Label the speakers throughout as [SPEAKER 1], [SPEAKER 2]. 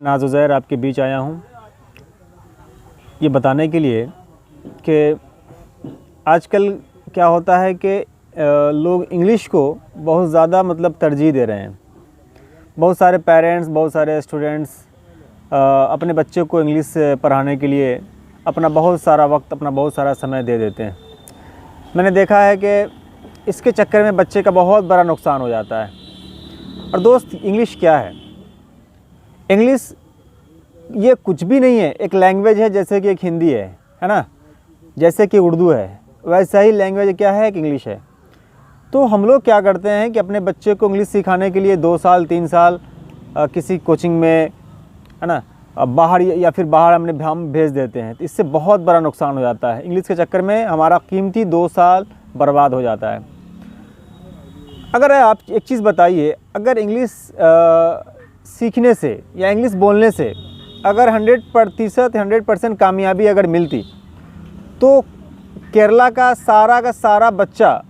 [SPEAKER 1] नाज़ उज़ैर आपके बीच आया हूँ ये बताने के लिए कि आजकल क्या होता है कि लोग इंग्लिश को बहुत ज़्यादा तरजीह दे रहे हैं। बहुत सारे पेरेंट्स, बहुत सारे स्टूडेंट्स अपने बच्चे को इंग्लिश पढ़ाने के लिए अपना बहुत सारा वक्त, अपना बहुत सारा समय दे देते हैं। मैंने देखा है कि इसके चक्कर में बच्चे का बहुत बड़ा नुकसान हो जाता है। और दोस्त, इंग्लिश क्या है? इंग्लिश ये कुछ भी नहीं है। एक लैंग्वेज है, जैसे कि एक हिंदी है ना, जैसे कि उर्दू है, वैसा ही लैंग्वेज क्या है, एक इंग्लिश है। तो हम लोग क्या करते हैं कि अपने बच्चे को इंग्लिश सिखाने के लिए 2 साल 3 साल किसी कोचिंग में, है ना, बाहर या फिर बाहर हम भेज देते हैं। तो इससे बहुत बड़ा नुकसान हो जाता है। इंग्लिश के चक्कर में हमारा कीमती 2 साल बर्बाद हो जाता है। अगर आप एक चीज़ बताइए, अगर इंग्लिश सीखने से या इंग्लिश बोलने से अगर 100% कामयाबी अगर मिलती तो केरला का सारा बच्चा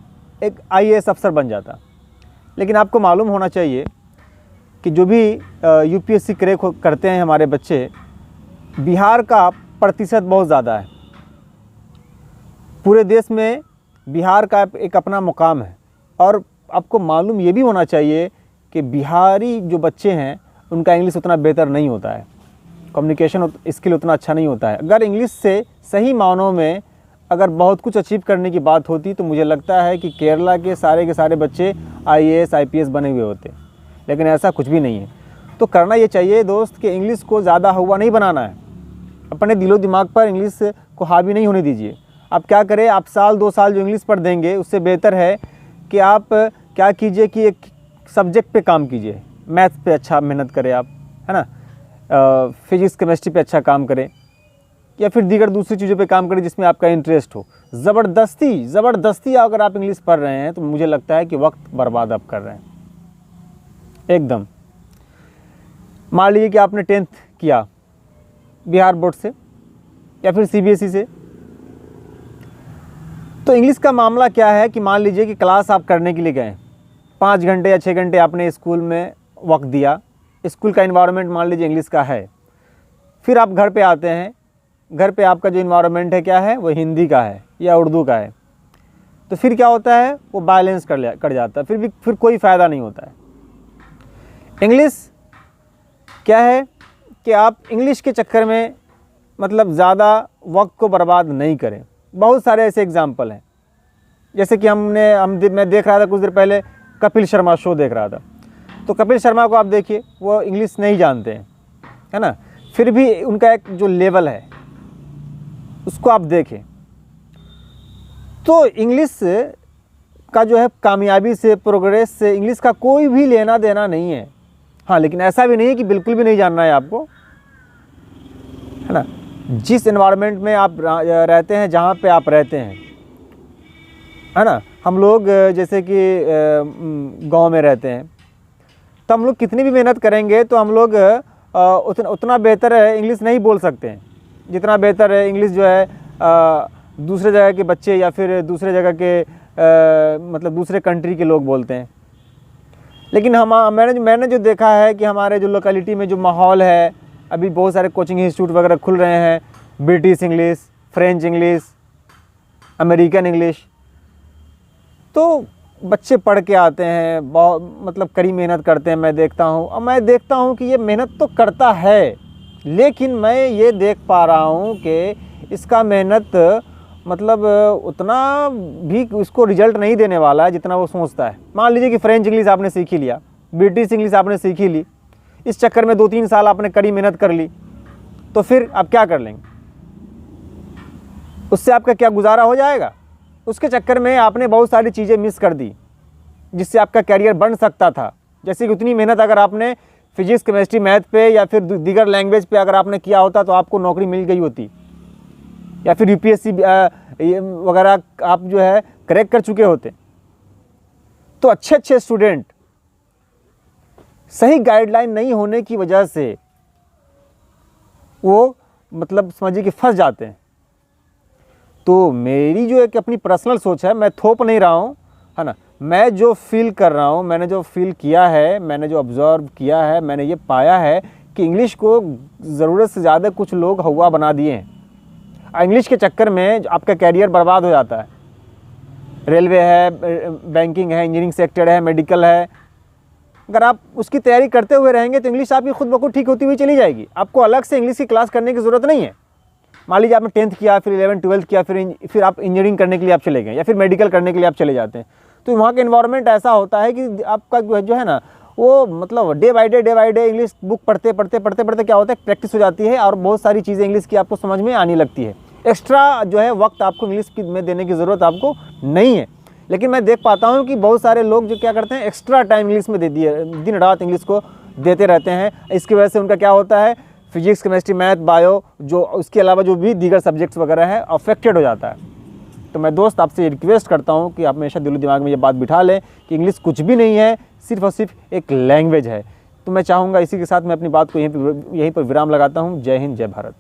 [SPEAKER 1] एक IAS अफसर बन जाता। लेकिन आपको मालूम होना चाहिए कि जो भी UPSC क्रैक करते हैं हमारे बच्चे, बिहार का प्रतिशत बहुत ज़्यादा है। पूरे देश में बिहार का एक अपना मुकाम है। और आपको मालूम ये भी होना चाहिए कि बिहारी जो बच्चे हैं उनका इंग्लिश उतना बेहतर नहीं होता है, कम्युनिकेशन स्किल उतना अच्छा नहीं होता है। अगर इंग्लिश से सही मानों में अगर बहुत कुछ अचीव करने की बात होती तो मुझे लगता है कि केरला के सारे बच्चे IAS IPS बने हुए होते। लेकिन ऐसा कुछ भी नहीं है। तो करना ये चाहिए दोस्त कि इंग्लिश को ज़्यादा हुआ नहीं बनाना है। अपने दिलो दिमाग पर इंग्लिश को हावी नहीं होने दीजिए। आप क्या करें, आप साल 2 साल जो इंग्लिश पढ़ देंगे, उससे बेहतर है कि आप क्या कीजिए कि एक सब्जेक्ट पे काम कीजिए। मैथ्स पे अच्छा मेहनत करें आप, है ना, फिजिक्स केमिस्ट्री पे अच्छा काम करें, या फिर दीगर दूसरी चीज़ों पे काम करें जिसमें आपका इंटरेस्ट हो। ज़बरदस्ती अगर आप इंग्लिश पढ़ रहे हैं तो मुझे लगता है कि वक्त बर्बाद आप कर रहे हैं एकदम। मान लीजिए कि आपने 10th किया बिहार बोर्ड से या फिर CBSE से, तो इंग्लिश का मामला क्या है कि मान लीजिए कि क्लास आप करने के लिए गए, 5 घंटे या 6 घंटे आपने स्कूल में वक्त दिया। स्कूल का इन्वायरमेंट मान लीजिए इंग्लिश का है। फिर आप घर पे आते हैं, घर पे आपका जो इन्वायरमेंट है क्या है, वो हिंदी का है या उर्दू का है। तो फिर क्या होता है, वो बैलेंस कर जाता है। फिर कोई फ़ायदा नहीं होता है। इंग्लिश क्या है कि आप इंग्लिश के चक्कर में ज़्यादा वक्त को बर्बाद नहीं करें। बहुत सारे ऐसे एग्जाम्पल हैं, जैसे कि मैं देख रहा था कुछ देर पहले, कपिल शर्मा शो देख रहा था। तो कपिल शर्मा को आप देखिए, वो इंग्लिश नहीं जानते हैं, है ना, फिर भी उनका एक जो लेवल है उसको आप देखें। तो इंग्लिश का जो है कामयाबी से, प्रोग्रेस से इंग्लिश का कोई भी लेना देना नहीं है। हाँ, लेकिन ऐसा भी नहीं है कि बिल्कुल भी नहीं जानना है आपको, है ना। जिस एनवायरनमेंट में आप रहते हैं, जहाँ पे आप रहते हैं, है ना, हम लोग जैसे कि गांव में रहते हैं, तो हम लोग कितनी भी मेहनत करेंगे तो हम लोग उतना बेहतर है इंग्लिश नहीं बोल सकते हैं जितना बेहतर है इंग्लिश जो है दूसरे जगह के बच्चे या फिर दूसरे जगह के दूसरे कंट्री के लोग बोलते हैं। लेकिन मैंने जो देखा है कि हमारे जो लोकेलिटी में जो माहौल है, अभी बहुत सारे कोचिंग इंस्टीट्यूट वगैरह खुल रहे हैं, British English, French English, American English. तो बच्चे पढ़ के आते हैं, बहुत कड़ी मेहनत करते हैं। मैं देखता हूँ कि ये मेहनत तो करता है, लेकिन मैं ये देख पा रहा हूँ कि इसका मेहनत उतना भी उसको रिजल्ट नहीं देने वाला है जितना वो सोचता है। मान लीजिए कि फ्रेंच इंग्लिश आपने सीख ही लिया, ब्रिटिश इंग्लिश आपने सीख ही ली, इस चक्कर में 2-3 साल आपने कड़ी मेहनत कर ली, तो फिर आप क्या कर लेंगे? उससे आपका क्या गुजारा हो जाएगा? उसके चक्कर में आपने बहुत सारी चीज़ें मिस कर दी जिससे आपका कैरियर बन सकता था। जैसे कि उतनी मेहनत अगर आपने फिजिक्स केमिस्ट्री मैथ पे या फिर दीगर लैंग्वेज पे अगर आपने किया होता तो आपको नौकरी मिल गई होती, या फिर UPSC वगैरह आप जो है क्रैक कर चुके होते। तो अच्छे स्टूडेंट सही गाइडलाइन नहीं होने की वजह से वो समझिए कि फंस जाते हैं। तो मेरी जो एक अपनी पर्सनल सोच है, मैं थोप नहीं रहा हूँ, है ना, मैं जो फील कर रहा हूँ, मैंने जो फील किया है, मैंने जो ऑब्ज़र्व किया है, मैंने ये पाया है कि इंग्लिश को ज़रूरत से ज़्यादा कुछ लोग हवा बना दिए हैं। इंग्लिश के चक्कर में आपका कैरियर बर्बाद हो जाता है। रेलवे है, बैंकिंग है, इंजीनियरिंग सेक्टर है, मेडिकल है, अगर आप उसकी तैयारी करते हुए रहेंगे तो इंग्लिश आपकी खुद ब खुद ठीक होती हुई चली जाएगी। आपको अलग से इंग्लिश की क्लास करने की ज़रूरत नहीं है। मान लीजिए आपने 10th किया, फिर 11th 12th किया, फिर आप इंजीनियरिंग करने के लिए आप चले गए या फिर मेडिकल करने के लिए आप चले जाते हैं, तो वहाँ का इन्वायरमेंट ऐसा होता है कि आपका जो है ना वो मतलब day by day English book पढ़ते क्या होता है, प्रैक्टिस हो जाती है और बहुत सारी चीज़ें इंग्लिश की आपको समझ में आने लगती है। एक्स्ट्रा जो है वक्त आपको इंग्लिश में देने की ज़रूरत आपको नहीं है। लेकिन मैं देख पाता हूँ कि बहुत सारे लोग जो क्या करते हैं, एक्स्ट्रा टाइम इंग्लिश में दे दिए, दिन रात इंग्लिश को देते रहते हैं। इसकी वजह से उनका क्या होता है, फिजिक्स, केमिस्ट्री, मैथ, बायो, जो उसके अलावा जो भी दीगर सब्जेक्ट्स वगैरह है अफेक्टेड हो जाता है। तो मैं दोस्त आपसे रिक्वेस्ट करता हूँ कि आप हमेशा दिलो दिमाग में ये बात बिठा लें कि इंग्लिश कुछ भी नहीं है, सिर्फ और सिर्फ एक लैंग्वेज है। तो मैं चाहूँगा इसी के साथ मैं अपनी बात को यहीं पर विराम लगाता हूँ। जय हिंद, जय भारत।